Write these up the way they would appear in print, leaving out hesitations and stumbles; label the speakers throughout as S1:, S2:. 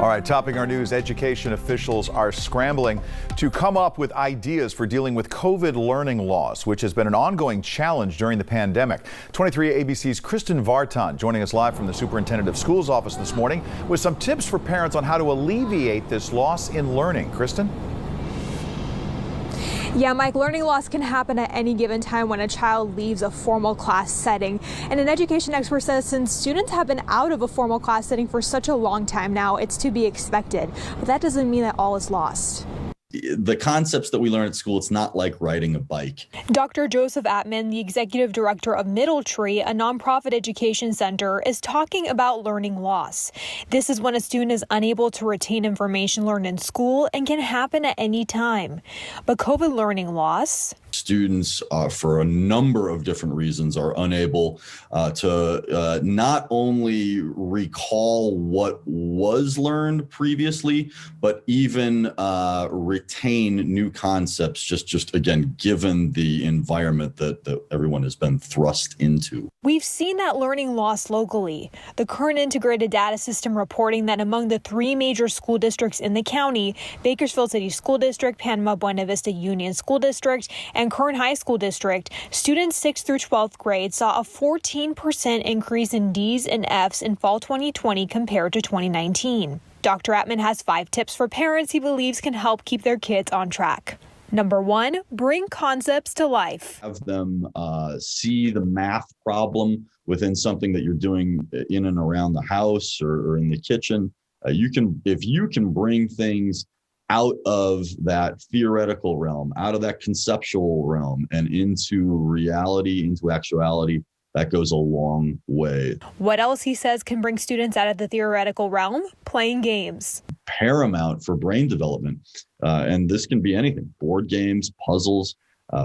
S1: All right, topping our news, education officials are scrambling to come up with ideas for dealing with COVID learning loss, which has been an ongoing challenge during the pandemic. 23 ABC's Kristin Vartan joining us live from the Superintendent of Schools office this morning with some tips for parents on how to alleviate this loss in learning. Kristin?
S2: Yeah, Mike, learning loss can happen at any given time when a child leaves a formal class setting. And an education expert says since students have been out of a formal class setting for such a long time now, it's to be expected. But that doesn't mean that all is lost.
S3: The concepts that we learn at school, it's not like riding a bike.
S2: Dr. Joseph Atman, the executive director of Middle Tree, a nonprofit education center, is talking about learning loss. This is when a student is unable to retain information learned in school and can happen at any time. But COVID learning loss?
S3: Students, for a number of different reasons, are unable to not only recall what was learned previously, but even retain new concepts, just again, given the environment that everyone has been thrust into.
S2: We've seen that learning loss locally. The current integrated data system reporting that among the 3 major school districts in the county, Bakersfield City School District, Panama Buena Vista Union School District, and Kern High School District, students 6th through 12th grade saw a 14% increase in D's and F's in fall 2020 compared to 2019. Dr. Atman has 5 tips for parents he believes can help keep their kids on track. Number 1, bring concepts to life.
S3: Have them see the math problem within something that you're doing in and around the house or in the kitchen. If you can bring things out of that theoretical realm, out of that conceptual realm, and into reality, into actuality, that goes a long way.
S2: What else he says can bring students out of the theoretical realm? Playing games.
S3: Paramount for brain development. And this can be anything: board games, puzzles,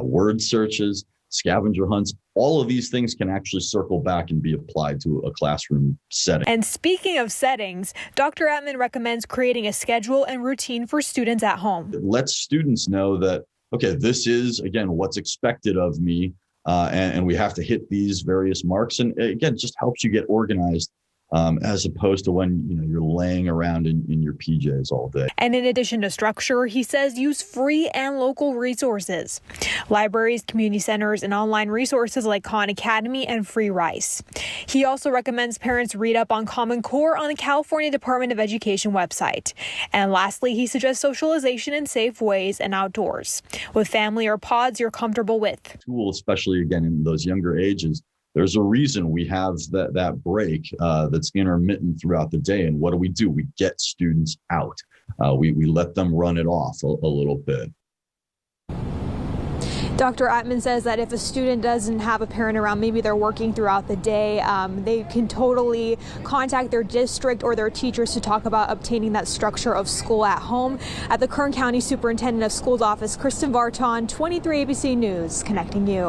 S3: word searches, scavenger hunts. All of these things can actually circle back and be applied to a classroom setting.
S2: And speaking of settings, Dr. Atman recommends creating a schedule and routine for students at home.
S3: It lets students know that, okay, this is, again, what's expected of me. And we have to hit these various marks. And again, it just helps you get organized as opposed to when you're laying around in your PJs all day.
S2: And in addition to structure, he says use free and local resources. Libraries, community centers, and online resources like Khan Academy and Free Rice. He also recommends parents read up on Common Core on the California Department of Education website. And lastly, he suggests socialization in safe ways and outdoors with family or pods you're comfortable with.
S3: School, especially again in those younger ages, there's a reason we have that break that's intermittent throughout the day. And what do? We get students out. We let them run it off a little bit.
S2: Dr. Atman says that if a student doesn't have a parent around, maybe they're working throughout the day, they can totally contact their district or their teachers to talk about obtaining that structure of school at home. At the Kern County Superintendent of Schools office, Kristin Vartan, 23 ABC News, connecting you.